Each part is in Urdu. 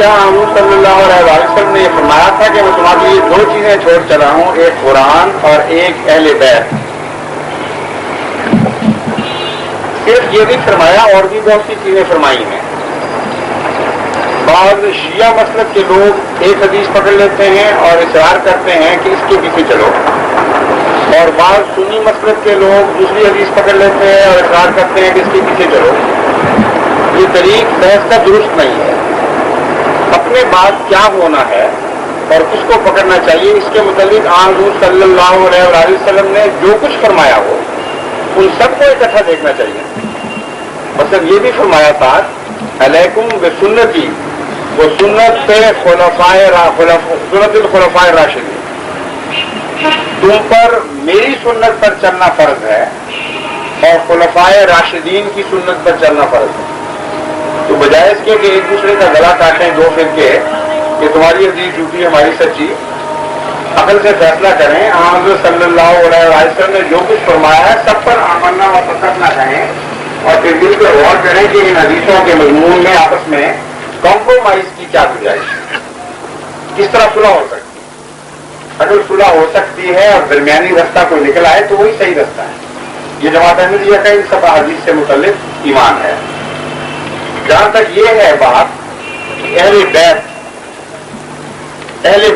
کیا حضور صلی اللہ علیہ وسلم نے یہ فرمایا تھا کہ میں تمہارے لیے دو چیزیں چھوڑ چلا ہوں، ایک قرآن اور ایک اہل بیت؟ صرف یہ نہیں فرمایا، اور بھی بہت سی چیزیں فرمائی ہیں۔ بعض شیعہ مسلک کے لوگ ایک حدیث پکڑ لیتے ہیں اور اصرار کرتے ہیں کہ اس کے پیچھے چلو، اور بعض سنی مسلک کے لوگ دوسری حدیث پکڑ لیتے ہیں اور اصرار کرتے ہیں کہ اس کے پیچھے چلو۔ یہ طریق بحث کا درست نہیں ہے۔ اپنے بات کیا ہونا ہے اور کس کو پکڑنا چاہیے، اس کے متعلق حضور صلی اللہ علیہ وسلم نے جو کچھ فرمایا ہو ان سب کو اکٹھا دیکھنا چاہیے۔ مثلا یہ بھی فرمایا تھا علیکم بسنتی و سنت سنت الخلفاء الراشدین، تم پر میری سنت پر چلنا فرض ہے اور خلفاء راشدین کی سنت پر چلنا فرض ہے۔ تو بجائے اس کے کہ ایک دوسرے کا گلا کاٹیں دو فرقے کہ تمہاری حدیث جھوٹی ہماری سچی، عقل سے فیصلہ کریں۔ حضرت صلی اللہ علیہ وسلم نے جو کچھ فرمایا ہے سب پر آمنا و تسلیم کہیں اور پھر مل کر غور کریں کہ ان حدیثوں کے مضمون میں آپس میں کمپرومائز کی کیا گنجائش، کس طرح صلح ہو سکتی ہے۔ اگر صلح ہو سکتی ہے اور درمیانی رستہ کوئی نکل آئے تو وہی صحیح رستہ ہے۔ یہ جماعت احمدیہ کا ان سب حدیث سے متعلق ایمان ہے۔ جہاں تک یہ ہے بات کہ اہل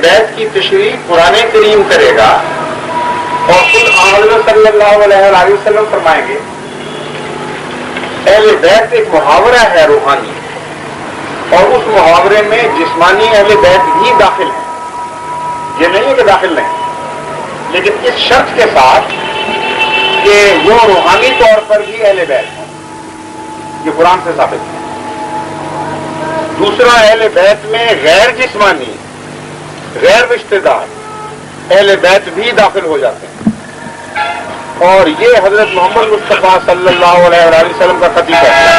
بیت کی تشریح قرآن کریم کرے گا اور خود حضرت صلی اللہ علیہ وسلم فرمائیں گے۔ اہل بیت ایک محاورہ ہے روحانی، اور اس محاورے میں جسمانی اہل بیت بھی داخل ہے۔ یہ نہیں ہے کہ داخل نہیں، لیکن اس شرط کے ساتھ کہ وہ روحانی طور پر بھی اہل بیت ہیں، یہ قرآن سے ثابت ہے۔ دوسرا، اہل بیت میں غیر جسمانی، غیر رشتہ دار اہل بیت بھی داخل ہو جاتے ہیں، اور یہ حضرت محمد مصطفیٰ صلی اللہ علیہ وسلم کا قطعی فیصلہ ہے۔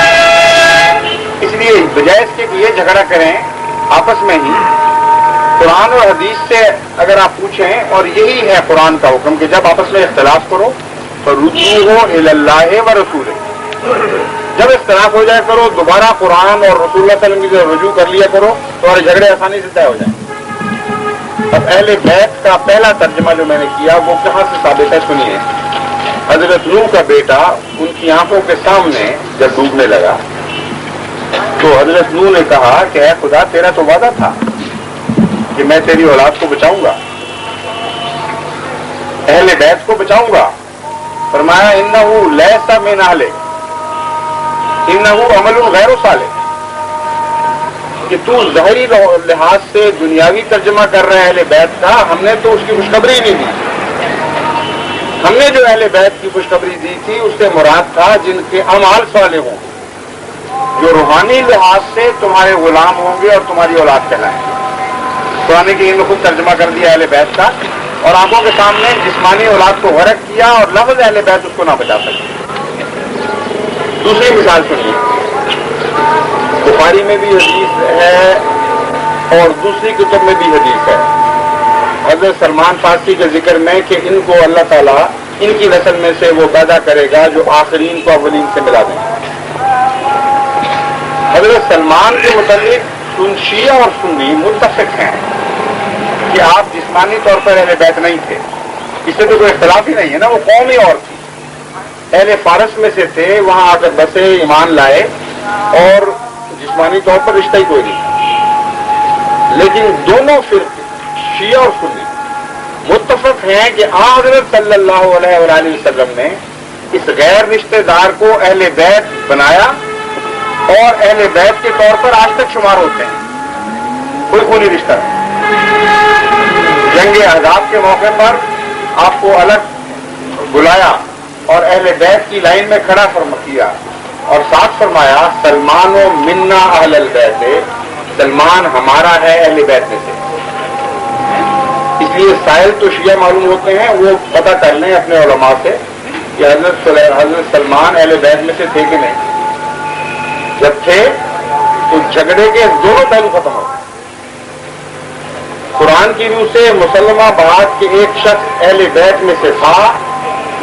اس لیے بجائے اس کے کہ یہ جھگڑا کریں آپس میں ہی، قرآن اور حدیث سے اگر آپ پوچھیں، اور یہی ہے قرآن کا حکم کہ جب آپس میں اختلاف کرو تو رجوع الی اللہ و رسولہ، جب اختلاف ہو جائے کرو دوبارہ قرآن اور رسول اللہ صلی اللہ علیہ وسلم کی طرف رجوع کر لیا کرو، تمہارے جھگڑے آسانی سے طے ہو جائیں۔ اب اہل بیت کا پہلا ترجمہ جو میں نے کیا وہ کہاں سے ثابت ہے سنیے۔ حضرت نوح کا بیٹا ان کی آنکھوں کے سامنے جب ڈوبنے لگا تو حضرت نوح نے کہا کہ اے خدا، تیرا تو وعدہ تھا کہ میں تیری اولاد کو بچاؤں گا، اہل بیت کو بچاؤں گا۔ فرمایا انہ لیس من اہلک انہ عمل غیر صالح، کہ تو ظاہری لحاظ سے دنیاوی ترجمہ کر رہے اہل بیت کا، ہم نے تو اس کی خوشخبری نہیں دی۔ ہم نے جو اہل بیت کی خوشخبری دی تھی اس سے مراد تھا جن کے اعمال صالح ہوں، جو روحانی لحاظ سے تمہارے غلام ہوں گے اور تمہاری اولاد کہلائیں گے۔ قرآن کریم نے خود ترجمہ کر دیا اہل بیت کا، اور آنکھوں کے سامنے جسمانی اولاد کو غرق کیا، اور لفظ اہل بیت اس کو نہ بچا سکے۔ دوسری مثال سنیے، بخاری میں بھی حدیث ہے اور دوسری کتب میں بھی حدیث ہے حضرت سلمان فارسی کے ذکر میں کہ ان کو اللہ تعالیٰ ان کی نسل میں سے وہ پیدا کرے گا جو آخرین کو اولین سے ملا دیں گے۔ حضرت سلمان کے متعلق شیعہ اور سنی متفق ہیں کہ آپ جسمانی طور پر اہل بیت نہیں تھے، اس سے تو کوئی اختلاف ہی نہیں ہے نا، وہ قوم ہی اور تھی، اہل فارس میں سے تھے، وہاں آ کر بسے، ایمان لائے، اور جسمانی طور پر رشتہ ہی کوئی نہیں۔ لیکن دونوں فرقے شیعہ اور سنی متفق ہیں کہ حضرت صلی اللہ علیہ وآلہ وسلم نے اس غیر رشتہ دار کو اہل بیت بنایا، اور اہل بیت کے طور پر آج تک شمار ہوتے ہیں، کوئی خونی رشتہ نہیں۔ جنگ احزاب کے موقع پر آپ کو الگ بلایا اور اہل بیت کی لائن میں کھڑا کیا، اور ساتھ فرمایا سلمان و منا اہل البیت، سلمان ہمارا ہے اہل بیت میں سے۔ اس لیے سائل تو شیعہ معلوم ہوتے ہیں، وہ پتہ کر لیں اپنے علماء سے کہ حضرت سلمان اہل بیت میں سے تھے کہ نہیں۔ جب تھے تو جھگڑے کے دونوں پہلو ختم ہو گئے۔ قرآن کی روح سے مسلمہ بات کہ ایک شخص اہل بیت میں سے تھا،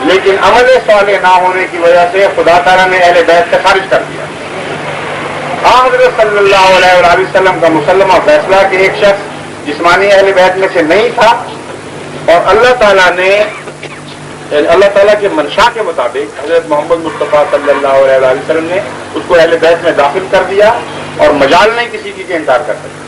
لیکن عمل صالح نہ ہونے کی وجہ سے خدا تعالیٰ نے اہل بیت سے خارج کر دیا۔ حضرت صلی اللہ علیہ وآلہ وسلم کا مسلمہ فیصلہ کہ ایک شخص جسمانی اہل بیت میں سے نہیں تھا، اور اللہ تعالیٰ نے اللہ تعالیٰ کے منشا کے مطابق حضرت محمد مصطفیٰ صلی اللہ علیہ وآلہ وسلم نے اس کو اہل بیت میں داخل کر دیا، اور مجال نہیں کسی کی کہ انکار کر سکتے۔